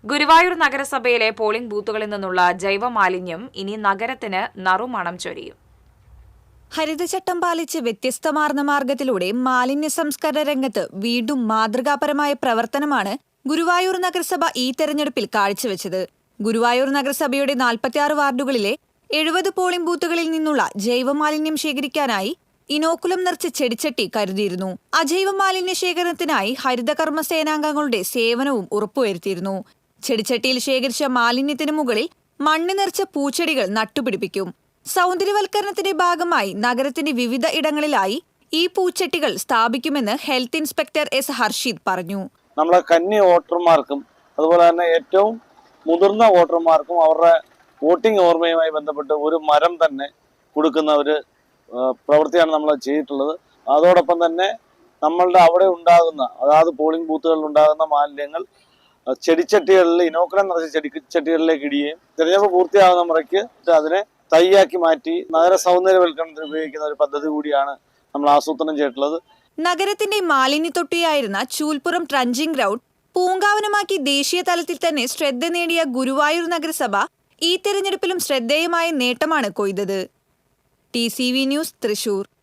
ഗുരുവായൂർ നഗരസഭയിലെ പോളിംഗ് ബൂത്തുകളിൽ നിന്നുള്ള ജൈവമാലിന്യം ഇനി നഗരത്തിന് നറുമണം ചൊരിയും. ഹരിതചട്ടം പാലിച്ച് വ്യത്യസ്തമാർന്ന മാർഗത്തിലൂടെ മാലിന്യ സംസ്കരണ രംഗത്ത് വീണ്ടും മാതൃകാപരമായ പ്രവർത്തനമാണ് ഗുരുവായൂർ നഗരസഭ ഈ തെരഞ്ഞെടുപ്പിൽ കാഴ്ചവെച്ചത്. ഗുരുവായൂർ നഗരസഭയുടെ 46 വാർഡുകളിലെ 70 പോളിംഗ് ബൂത്തുകളിൽ നിന്നുള്ള ജൈവമാലിന്യം ശേഖരിക്കാനായി ഇനോക്കുലം നിറച്ച ചെടിച്ചട്ടി കരുതിയിരുന്നു. അജൈവ മാലിന്യ ശേഖരണത്തിനായി ഹരിതകർമ്മ സേനാംഗങ്ങളുടെ സേവനവും ഉറപ്പുവരുത്തിയിരുന്നു. ചെടിച്ചട്ടിയിൽ ശേഖരിച്ച മാലിന്യത്തിന് മുകളിൽ മണ്ണ് നിറച്ച പൂച്ചെടികൾ നട്ടുപിടിപ്പിക്കും. സൗന്ദര്യവൽക്കരണത്തിന്റെ ഭാഗമായി നഗരത്തിന്റെ വിവിധ ഇടങ്ങളിലായി ഈ പൂച്ചട്ടികൾ സ്ഥാപിക്കുമെന്ന് ഹെൽത്ത് ഇൻസ്പെക്ടർ എസ് ഹർഷീദ് പറഞ്ഞു. നമ്മളെ കന്നി വോട്ടർമാർക്കും അതുപോലെ തന്നെ ഏറ്റവും മുതിർന്ന വോട്ടർമാർക്കും അവരുടെ വോട്ടിംഗ് ഓർമ്മയുമായി ബന്ധപ്പെട്ട് ഒരു മരം തന്നെ കൊടുക്കുന്ന ഒരു പ്രവൃത്തിയാണ് നമ്മൾ ചെയ്തിട്ടുള്ളത്. അതോടൊപ്പം തന്നെ നമ്മളുടെ അവിടെ ഉണ്ടാകുന്ന അതായത് പോളിംഗ് ബൂത്തുകളിൽ ഉണ്ടാകുന്ന മാലിന്യങ്ങൾ ചെടിച്ചട്ടികളിൽ ഇനോക്കുലം നിറച്ച ചെടിച്ചട്ടികളിലേക്ക് ഇടുകയും തിരഞ്ഞെടുപ്പ് പൂർത്തിയാകുന്ന മുറയ്ക്ക് അതിനെ തൈയാക്കി മാറ്റി നഗര സൗന്ദര്യവൽക്കരണത്തിന് ഉപയോഗിക്കുന്ന ഒരു പദ്ധതി കൂടിയാണ് നമ്മൾ ആസൂത്രണം ചെയ്തിട്ടുള്ളത്. നഗരത്തിന്റെ മാലിന്യ തൊട്ടിയായിരുന്ന ചൂൽപ്പുറം ട്രഞ്ചിങ് ഗ്രൗണ്ട് പൂങ്കാവനമാക്കി ദേശീയ തലത്തിൽ തന്നെ ശ്രദ്ധ നേടിയ ഗുരുവായൂർ നഗരസഭ ഈ തെരഞ്ഞെടുപ്പിലും ശ്രദ്ധേയമായ നേട്ടമാണ് കൊയ്തത്. TCV news, Thrissur.